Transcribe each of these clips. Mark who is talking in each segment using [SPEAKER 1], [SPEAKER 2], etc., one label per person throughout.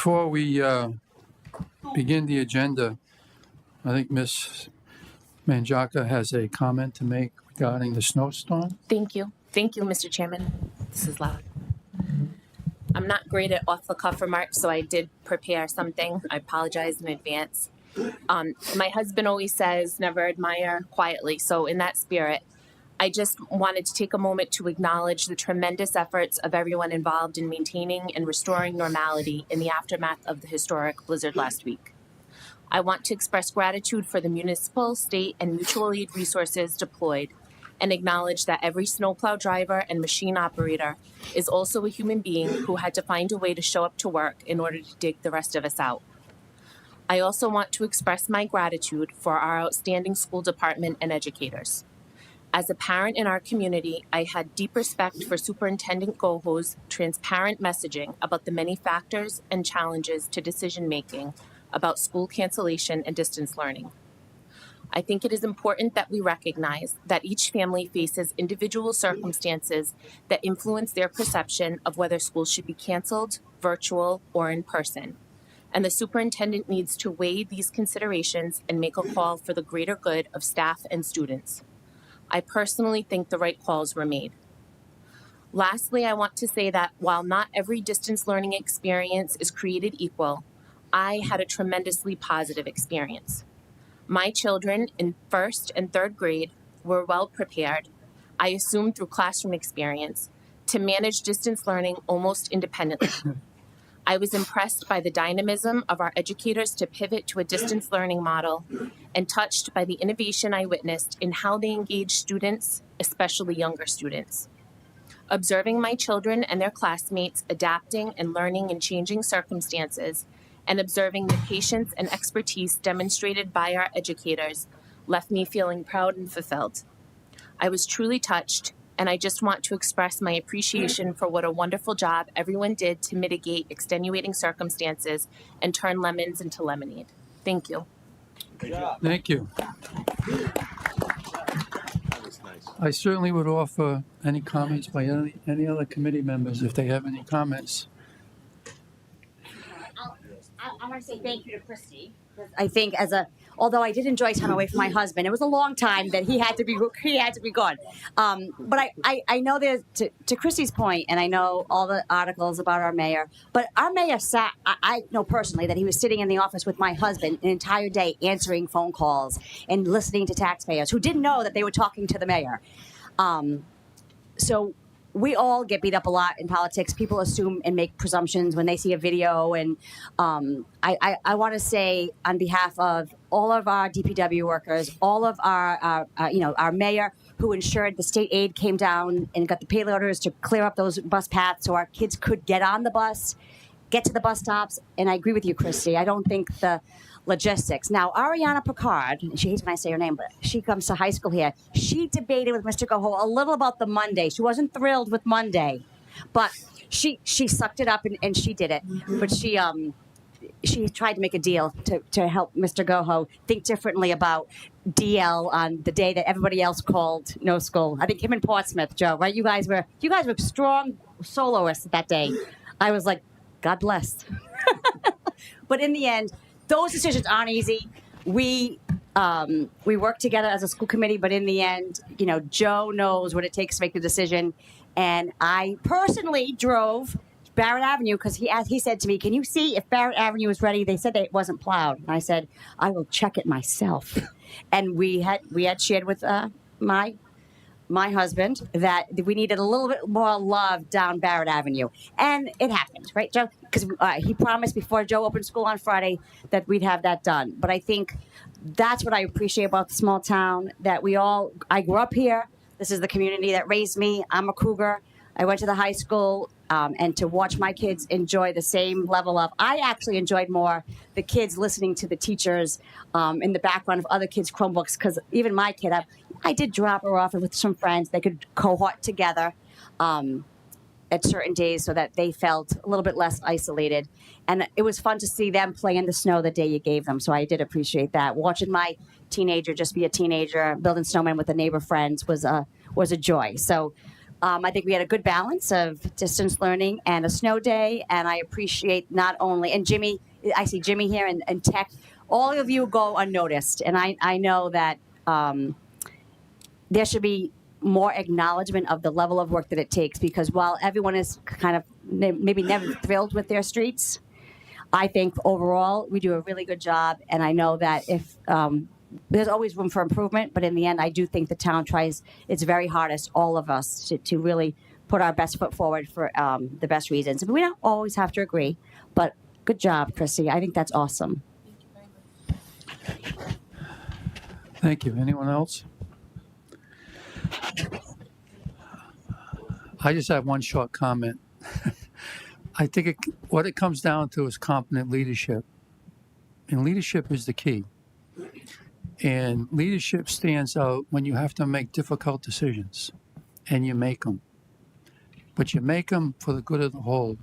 [SPEAKER 1] Before we begin the agenda, I think Ms. Manjaka has a comment to make regarding the snowstorm.
[SPEAKER 2] Thank you. Thank you, Mr. Chairman. This is loud. I'm not great at off-the-cuff remarks, so I did prepare something. I apologize in advance. My husband always says, never admire quietly. So in that spirit, I just wanted to take a moment to acknowledge the tremendous efforts of everyone involved in maintaining and restoring normality in the aftermath of the historic blizzard last week. I want to express gratitude for the municipal, state, and mutual aid resources deployed, and acknowledge that every snowplow driver and machine operator is also a human being who had to find a way to show up to work in order to dig the rest of us out. I also want to express my gratitude for our outstanding school department and educators. As a parent in our community, I had deep respect for Superintendent Goho's transparent messaging about the many factors and challenges to decision-making about school cancellation and distance learning. I think it is important that we recognize that each family faces individual circumstances that influence their perception of whether schools should be canceled, virtual, or in person. And the superintendent needs to weigh these considerations and make a call for the greater good of staff and students. I personally think the right calls were made. Lastly, I want to say that while not every distance learning experience is created equal, I had a tremendously positive experience. My children in first and third grade were well prepared, I assume through classroom experience, to manage distance learning almost independently. I was impressed by the dynamism of our educators to pivot to a distance learning model and touched by the innovation I witnessed in how they engage students, especially younger students. Observing my children and their classmates adapting and learning in changing circumstances and observing the patience and expertise demonstrated by our educators left me feeling proud and fulfilled. I was truly touched, and I just want to express my appreciation for what a wonderful job everyone did to mitigate extenuating circumstances and turn lemons into lemonade. Thank you.
[SPEAKER 1] Thank you. I certainly would offer any comments by any other committee members if they have any comments.
[SPEAKER 3] I want to say thank you to Christy. I think although I did enjoy time away from my husband, it was a long time that he had to be gone. But I know there's to Christy's point, and I know all the articles about our mayor. But our mayor I know personally that he was sitting in the office with my husband an entire day answering phone calls and listening to taxpayers who didn't know that they were talking to the mayor. So. We all get beat up a lot in politics. People assume and make presumptions when they see a video. And I want to say on behalf of all of our DPW workers, all of our mayor who ensured the state aid came down and got the payloaders to clear up those bus paths so our kids could get on the bus, get to the bus stops. And I agree with you, Christy. I don't think the logistics. Now, Ariana Picard, she hates when I say her name, but she comes to high school here. She debated with Mr. Goho a little about the Monday. She wasn't thrilled with Monday, but she sucked it up and she did it. But she tried to make a deal to help Mr. Goho think differently about DL on the day that everybody else called no school. I think him and Portsmouth, Joe, right? You guys were strong soloists that day. I was like, God bless. But in the end, those decisions aren't easy. We work together as a school committee, but in the end, Joe knows what it takes to make the decision. And I personally drove Barrett Avenue because he said to me, "Can you see if Barrett Avenue is ready?" They said that it wasn't plowed, and I said, "I will check it myself." And we had shared with my husband that we needed a little bit more love down Barrett Avenue. And it happened, right, Joe? Because he promised before Joe opened school on Friday that we'd have that done. But I think that's what I appreciate about the small town, that I grew up here. This is the community that raised me. I'm a Cougar. I went to the high school, and to watch my kids enjoy the same level of, I actually enjoyed more the kids listening to the teachers in the background of other kids' Chromebooks, because even my kid, I did drop her off with some friends. They could cohort together at certain days so that they felt a little bit less isolated. And it was fun to see them play in the snow the day you gave them. So I did appreciate that. Watching my teenager just be a teenager, building snowmen with the neighbor friends was a joy. So I think we had a good balance of distance learning and a snow day, and I appreciate not only, and Jimmy, I see Jimmy here and Tech, all of you go unnoticed, and I know that there should be more acknowledgement of the level of work that it takes, because while everyone is kind of maybe never thrilled with their streets, I think overall we do a really good job, and I know that if there's always room for improvement, but in the end, I do think the town tries its very hardest, all of us, to really put our best foot forward for the best reasons. We don't always have to agree, but good job, Chrissy. I think that's awesome.
[SPEAKER 1] Thank you. Anyone else? I just have one short comment. I think what it comes down to is competent leadership. And leadership is the key. And leadership stands out when you have to make difficult decisions. And you make them. But you make them for the good of the whole.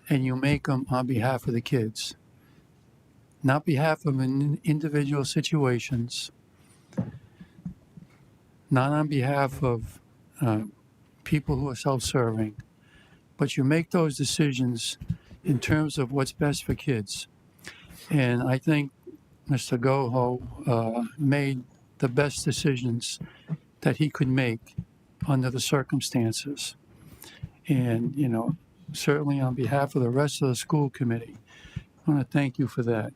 [SPEAKER 1] And you make them on behalf of the kids. Not behalf of individual situations. Not on behalf of people who are self-serving. But you make those decisions in terms of what's best for kids. And I think Mr. Goho made the best decisions that he could make under the circumstances. And, you know, certainly on behalf of the rest of the school committee, I want to thank you for that.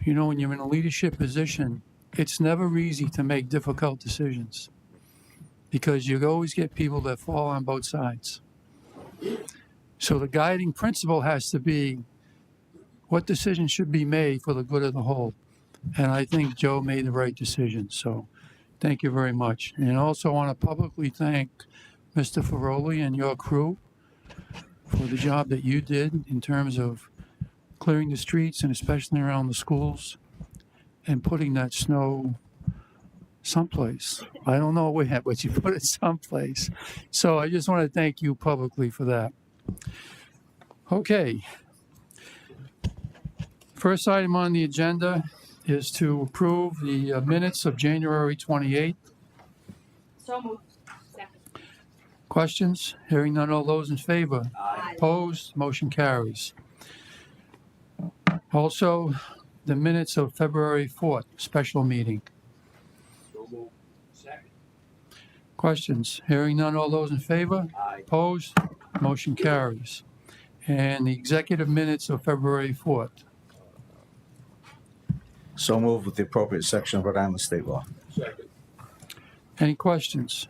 [SPEAKER 1] You know, when you're in a leadership position, it's never easy to make difficult decisions because you always get people that fall on both sides. So the guiding principle has to be what decision should be made for the good of the whole. And I think Joe made the right decision. So thank you very much. And I also want to publicly thank Mr. Ferroli and your crew for the job that you did in terms of clearing the streets and especially around the schools and putting that snow someplace. I don't know where, but you put it someplace. So I just want to thank you publicly for that. Okay. First item on the agenda is to approve the minutes of January 28th.
[SPEAKER 3] So moved.
[SPEAKER 1] Questions? Hearing none, all those in favor?
[SPEAKER 3] Aye.
[SPEAKER 1] Opposed? Motion carries. Also, the minutes of February 4th, special meeting. Questions? Hearing none, all those in favor?
[SPEAKER 4] Aye.
[SPEAKER 1] Opposed? Motion carries. And the executive minutes of February 4th.
[SPEAKER 4] So moved with the appropriate section of Rhode Island state law.
[SPEAKER 1] Any questions?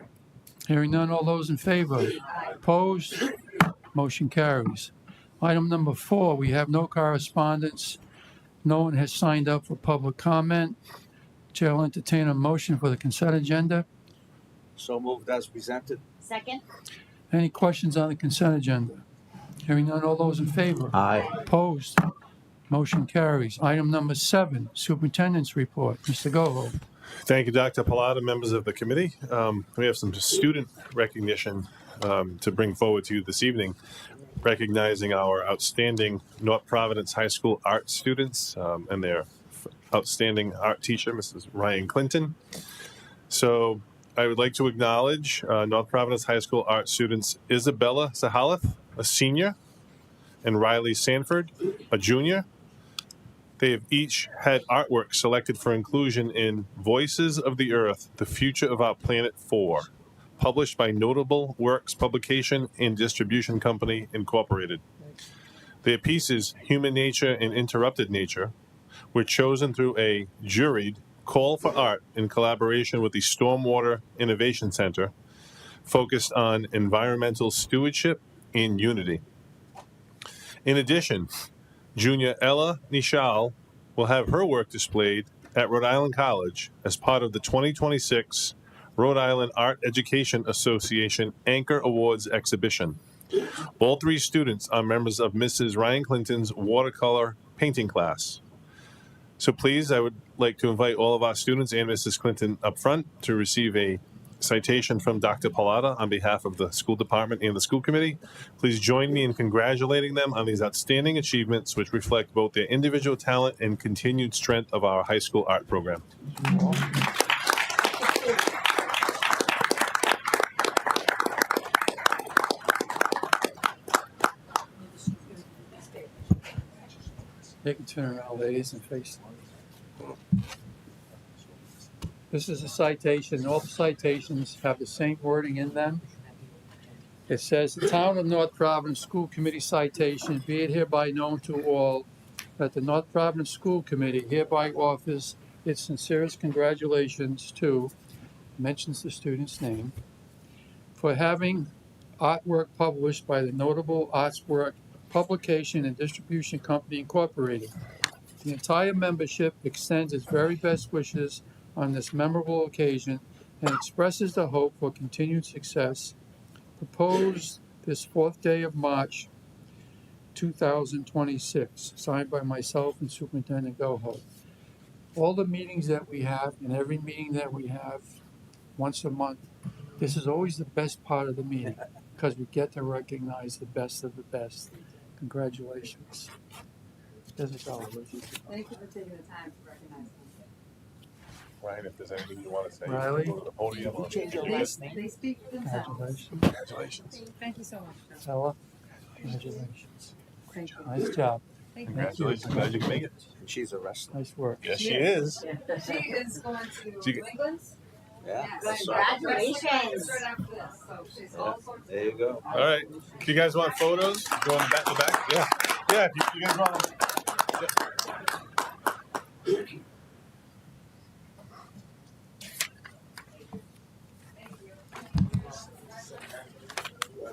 [SPEAKER 1] Hearing none, all those in favor? Opposed? Motion carries. Item number 4, we have no correspondence. No one has signed up for public comment. Chair will entertain a motion for the consent agenda.
[SPEAKER 4] So moved as presented.
[SPEAKER 3] Second.
[SPEAKER 1] Any questions on the consent agenda? Hearing none, all those in favor?
[SPEAKER 4] Aye.
[SPEAKER 1] Opposed? Motion carries. Item number 7, superintendent's report. Mr. Goho.
[SPEAKER 5] Thank you, Dr. Pallotta, members of the committee. We have some student recognition to bring forward to you this evening, recognizing our outstanding North Providence High School art students and their outstanding art teacher, Mrs. Ryan Clinton. So I would like to acknowledge North Providence High School art students Isabella Sahalith, a senior, and Riley Sanford, a junior. They have each had artwork selected for inclusion in Voices of the Earth, The Future of Our Planet 4, published by Notable Works Publication and Distribution Company, Incorporated. Their pieces, Human Nature and Interrupted Nature, were chosen through a juried call for art in collaboration with the Stormwater Innovation Center, focused on environmental stewardship and unity. In addition, Junior Ella Nishal will have her work displayed at Rhode Island College as part of the 2026 Rhode Island Art Education Association Anchor Awards exhibition. All 3 students are members of Mrs. Ryan Clinton's watercolor painting class. So please, I would like to invite all of our students and Mrs. Clinton up front to receive a citation from Dr. Pallotta on behalf of the school department and the school committee. Please join me in congratulating them on these outstanding achievements, which reflect both their individual talent and continued strength of our high school art program.
[SPEAKER 1] They can turn around, ladies, and face them. This is a citation. All the citations have the same wording in them. It says, the Town of North Providence School Committee citation, be it hereby known to all that the North Providence School Committee hereby offers its sincerest congratulations to, mentions the student's name, for having artwork published by the Notable Artswork Publication and Distribution Company Incorporated. The entire membership extends its very best wishes on this memorable occasion and expresses the hope for continued success. Proposed this 4th day of March 2026, signed by myself and Superintendent Goho. All the meetings that we have and every meeting that we have once a month, this is always the best part of the meeting because we get to recognize the best of the best. Congratulations. There's a dollar.
[SPEAKER 6] Thank you for taking the time to recognize them.
[SPEAKER 5] Ryan, if there's anything you want to say,
[SPEAKER 1] Riley?
[SPEAKER 5] go to the podium. Or-
[SPEAKER 6] They speak for themselves.
[SPEAKER 1] Congratulations.
[SPEAKER 5] Congratulations.
[SPEAKER 6] Thank you so much. Joe.
[SPEAKER 1] Ella, congratulations.
[SPEAKER 6] Thank you.
[SPEAKER 1] Nice job.
[SPEAKER 6] Thank you.
[SPEAKER 5] Congratulations. Glad you can make it.
[SPEAKER 4] She's a wrestler.
[SPEAKER 1] Nice work.
[SPEAKER 5] Yes, she is.
[SPEAKER 6] She is going to
[SPEAKER 5] you-
[SPEAKER 6] New England.
[SPEAKER 4] Yeah.
[SPEAKER 6] Yes.
[SPEAKER 3] Congratulations.
[SPEAKER 6] Right after this, so she's all sorts of.
[SPEAKER 4] There you go.
[SPEAKER 5] All right. Do you guys want photos? Go in the back. Yeah. Yeah. If you guys want.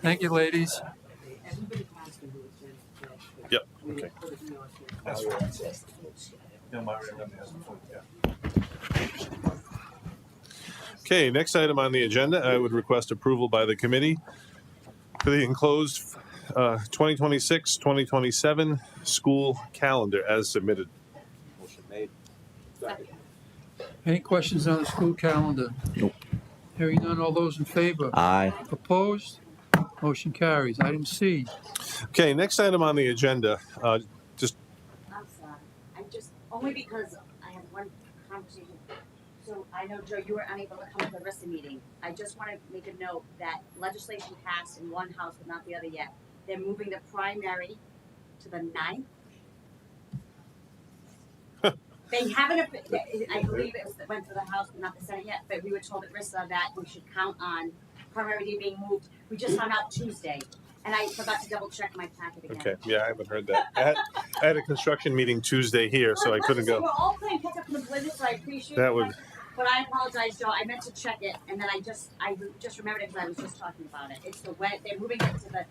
[SPEAKER 1] Thank you, ladies.
[SPEAKER 5] Yep. Okay. That's right. Okay, next item on the agenda, I would request approval by the committee for the enclosed 2026-2027 school calendar as submitted.
[SPEAKER 4] Motion made.
[SPEAKER 1] Any questions on the school calendar?
[SPEAKER 4] Nope.
[SPEAKER 1] Hearing none, all those in favor?
[SPEAKER 4] Aye.
[SPEAKER 1] Opposed? Motion carries. Item C.
[SPEAKER 5] Okay, next item on the agenda, just,
[SPEAKER 3] I'm sorry. I just, only because I had one conversation. So I know, Joe, you were unable to come to the rest of the meeting. I just want to make a note that legislation passed in one house but not the other yet. They're moving the primary to the 9th. They haven't, I believe it went to the House but not the Senate yet, but we were told at RISA that we should count on primary day being moved. We just found out Tuesday, and I forgot to double check my packet again.
[SPEAKER 5] okay, yeah, I haven't heard that. I had a construction meeting Tuesday here, so I couldn't
[SPEAKER 3] So
[SPEAKER 5] go.
[SPEAKER 3] we're all playing catch up in the blizzard, so I appreciate
[SPEAKER 5] That
[SPEAKER 3] it.
[SPEAKER 5] would-
[SPEAKER 3] But I apologize, Joe. I meant to check it, and then I just remembered it because I was just talking about it. It's the way they're moving it to the.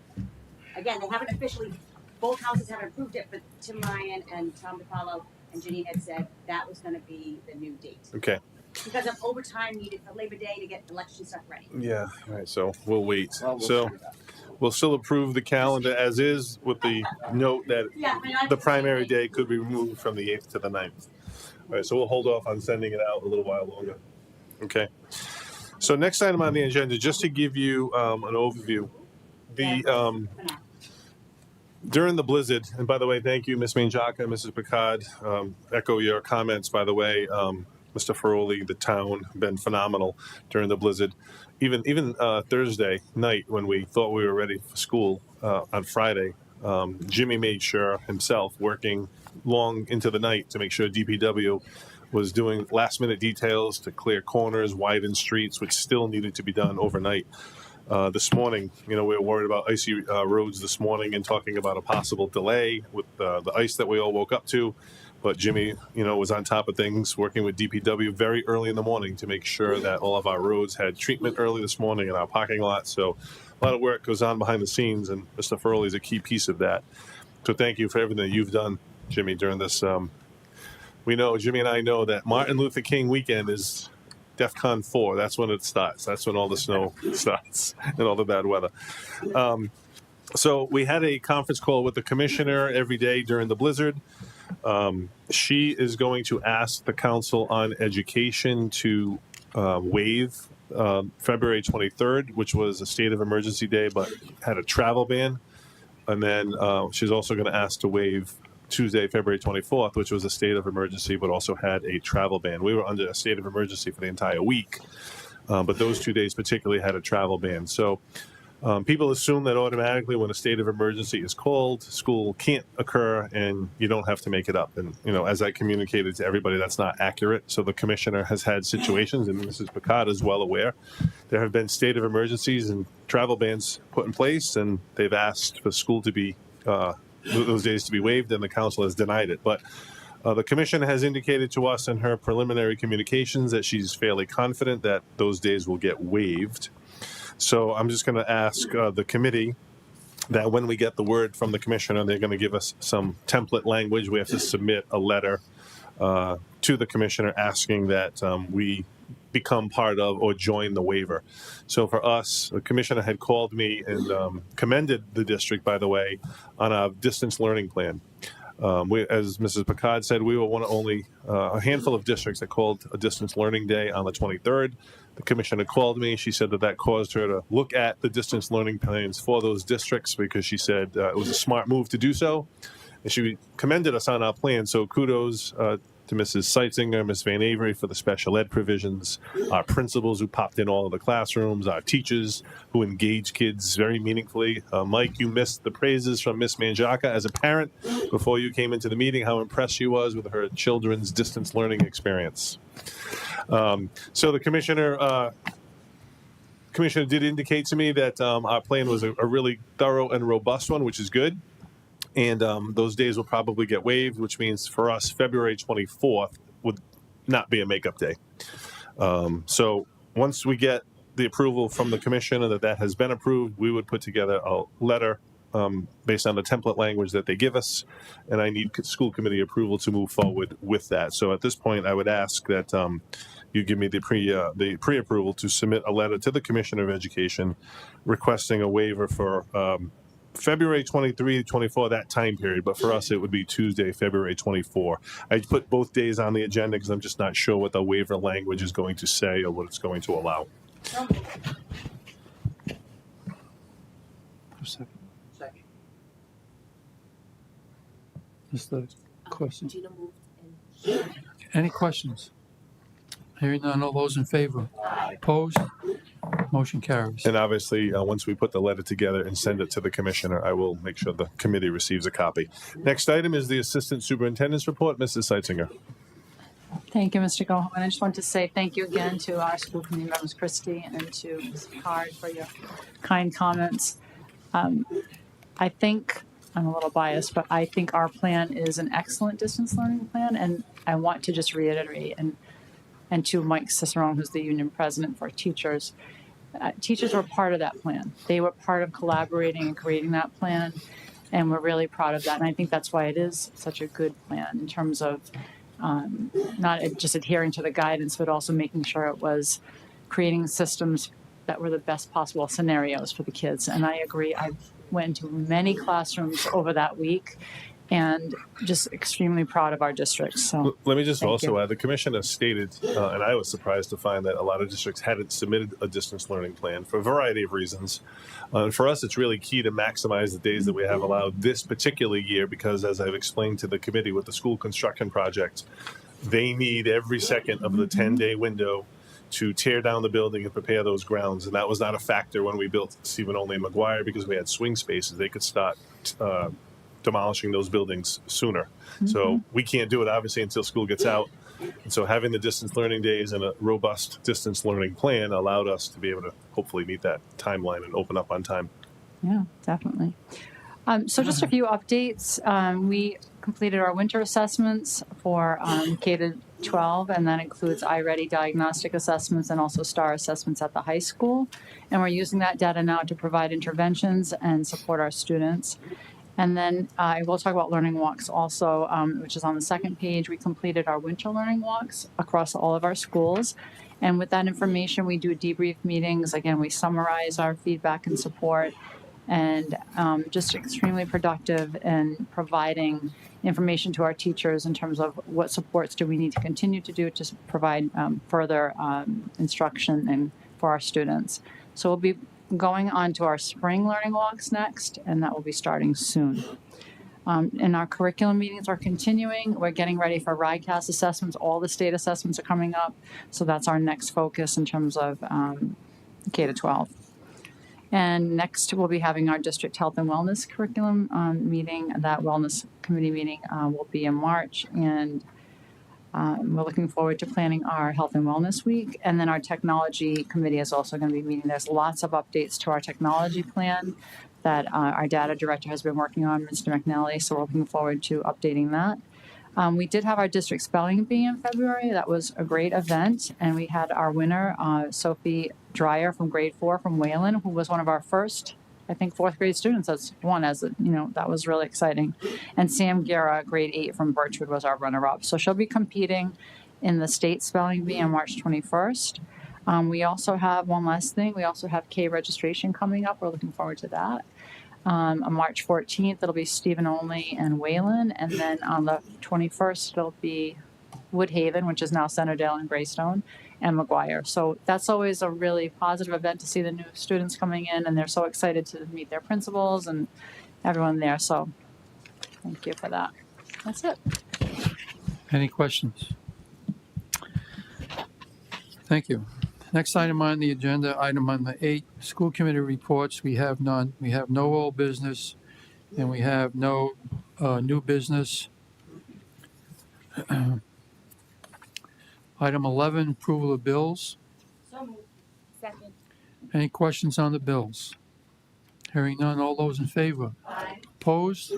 [SPEAKER 3] Again, they haven't officially. Both houses haven't approved it, but Tim Ryan and Tom DePaulo and Janine had said that was going to be the new date
[SPEAKER 5] Okay,
[SPEAKER 3] because of overtime needed for Labor Day to get election stuff ready.
[SPEAKER 5] yeah, all right, so we'll wait.
[SPEAKER 4] Well, we'll
[SPEAKER 5] So
[SPEAKER 4] figure it out.
[SPEAKER 5] we'll still approve the calendar as is with the note that
[SPEAKER 3] Yeah, I mean, I
[SPEAKER 5] the primary day could be removed from the 8th to the 9th. All right, so we'll hold off on sending it out a little while longer. Okay. So next item on the agenda, just to give you an overview, the
[SPEAKER 3] for now.
[SPEAKER 5] during the blizzard, and by the way, thank you, Ms. Manjaka, Mrs. Picard. Echo your comments, by the way. Mr. Feroli, the town, been phenomenal during the blizzard. Even Thursday night when we thought we were ready for school on Friday, Jimmy made sure himself, working long into the night to make sure DPW was doing last minute details to clear corners, widen streets, which still needed to be done overnight. This morning, we were worried about icy roads this morning and talking about a possible delay with the ice that we all woke up to. But Jimmy, was on top of things, working with DPW very early in the morning to make sure that all of our roads had treatment early this morning in our parking lot. So a lot of work goes on behind the scenes, and Mr. Feroli is a key piece of that. So thank you for everything that you've done, Jimmy, during this. Jimmy and I know that Martin Luther King weekend is DEFCON 4. That's when it starts. That's when all the snow starts and all the bad weather. So we had a conference call with the commissioner every day during the blizzard. She is going to ask the Council on Education to waive February 23rd, which was a state of emergency day, but had a travel ban. And then she's also going to ask to waive Tuesday, February 24th, which was a state of emergency, but also had a travel ban. We were under a state of emergency for the entire week, but those 2 days particularly had a travel ban. So People assume that automatically when a state of emergency is called, school can't occur and you don't have to make it up. And, as I communicated to everybody, that's not accurate. So the commissioner has had situations, and Mrs. Picard is well aware, there have been state of emergencies and travel bans put in place, and they've asked for school to be, those days to be waived, and the council has denied it. But the commission has indicated to us in her preliminary communications that she's fairly confident that those days will get waived. So I'm just going to ask the committee that when we get the word from the commissioner, they're going to give us some template language. We have to submit a letter to the commissioner asking that we become part of or join the waiver. So for us, the commissioner had called me and commended the district, by the way, on a distance learning plan. As Mrs. Picard said, we were one of only a handful of districts that called a distance learning day on the 23rd. The commissioner called me. She said that caused her to look at the distance learning plans for those districts because she said it was a smart move to do so. And she commended us on our plan. So kudos to Mrs. Seitzinger, Ms. Van Avery for the special ed provisions, our principals who popped in all of the classrooms, our teachers who engage kids very meaningfully. Mike, you missed the praises from Ms. Manjaka as a parent before you came into the meeting, how impressed she was with her children's distance learning experience. So the commissioner did indicate to me that our plan was a really thorough and robust one, which is good. And those days will probably get waived, which means for us, February 24th would not be a makeup day. So once we get the approval from the commissioner that has been approved, we would put together a letter based on the template language that they give us. And I need school committee approval to move forward with that. So at this point, I would ask that you give me the pre-approval to submit a letter to the Commissioner of Education requesting a waiver for February 23, 24, that time period. But for us, it would be Tuesday, February 24. I put both days on the agenda because I'm just not sure what the waiver language is going to say or what it's going to allow.
[SPEAKER 1] Second. Just the question.
[SPEAKER 2] Gina moved.
[SPEAKER 1] Any questions? Hearing none, all those in favor? Opposed? Motion carries.
[SPEAKER 5] And obviously, once we put the letter together and send it to the commissioner, I will make sure the committee receives a copy. Next item is the Assistant Superintendent's report. Mrs. Seitzinger.
[SPEAKER 6] Thank you, Mr. Gohan. I just want to say thank you again to our school committee members, Christy and to Ms. Picard, for your kind comments. I think I'm a little biased, but I think our plan is an excellent distance learning plan, and I want to just reiterate and to Mike Cicerone, who's the union president for teachers. Teachers were part of that plan. They were part of collaborating and creating that plan, and we're really proud of that. And I think that's why it is such a good plan in terms of not just adhering to the guidance, but also making sure it was creating systems that were the best possible scenarios for the kids. And I agree. I went to many classrooms over that week, and just extremely proud of our district. So
[SPEAKER 5] let me just also
[SPEAKER 6] you.
[SPEAKER 5] add, the commissioner stated, and I was surprised to find that a lot of districts hadn't submitted a distance learning plan for a variety of reasons. For us, it's really key to maximize the days that we have allowed this particular year because, as I've explained to the committee with the school construction project, they need every second of the 10-day window to tear down the building and prepare those grounds. And that was not a factor when we built Stephen Only and McGuire because we had swing spaces. They could start demolishing those buildings sooner. Mm-hmm. So we can't do it, obviously, until school gets out. And so having the distance learning days and a robust distance learning plan allowed us to be able to hopefully meet that timeline and open up on time.
[SPEAKER 6] Yeah, definitely. So just a few updates. We completed our winter assessments for K-12, and that includes iReady diagnostic assessments and also STAR assessments at the high school. And we're using that data now to provide interventions and support our students. And then I will talk about learning walks also, which is on the second page. We completed our winter learning walks across all of our schools. And with that information, we do debrief meetings. Again, we summarize our feedback and support, and just extremely productive in providing information to our teachers in terms of what supports do we need to continue to do to provide further instruction and for our students. So we'll be going on to our spring learning walks next, and that will be starting soon. And our curriculum meetings are continuing. We're getting ready for RICAS assessments. All the state assessments are coming up. So that's our next focus in terms of K-12. And next, we'll be having our district health and wellness curriculum meeting. That wellness committee meeting will be in March, and we're looking forward to planning our health and wellness week. And then our technology committee is also going to be meeting. There's lots of updates to our technology plan that our data director has been working on, Mr. McNally. So we're looking forward to updating that. We did have our district spelling bee in February. That was a great event. And we had our winner, Sophie Dreyer from grade 4 from Wayland, who was one of our first, I think, 4th grade students that's won, that was really exciting. And Sam Guerra, grade 8 from Birchwood, was our runner-up. So she'll be competing in the state spelling bee on March 21st. We also have one last thing. We also have K registration coming up. We're looking forward to that. On March 14th, it'll be Stephen Only and Wayland. And then on the 21st, it'll be Woodhaven, which is now Centerdale and Greystone, and McGuire. So that's always a really positive event to see the new students coming in, and they're so excited to meet their principals and everyone there. So thank you for that. That's it.
[SPEAKER 1] Any questions? Thank you. Next item on the agenda, item number 8, school committee reports. We have none. We have no old business, and we have no new business. Item 11, approval of bills.
[SPEAKER 2] Second.
[SPEAKER 1] Any questions on the bills? Hearing none, all those in favor?
[SPEAKER 2] Aye.
[SPEAKER 1] Opposed?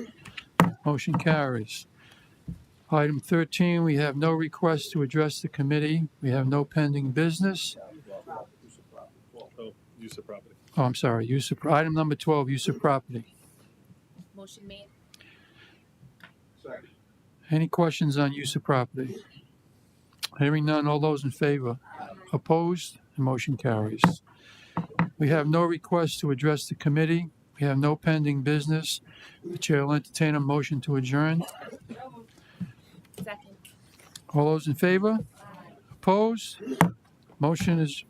[SPEAKER 1] Motion carries. Item 13, we have no request to address the committee. We have no pending business.
[SPEAKER 5] Oh, use of property.
[SPEAKER 1] Oh, I'm sorry, item number 12, use of property.
[SPEAKER 2] Motion made.
[SPEAKER 1] Any questions on use of property? Hearing none, all those in favor? Opposed? The motion carries. We have no request to address the committee. We have no pending business. The chair will entertain a motion to adjourn.
[SPEAKER 2] Second.
[SPEAKER 1] All those in favor? Opposed? Motion is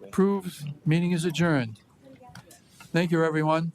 [SPEAKER 1] approved. Meeting is adjourned. Thank you, everyone.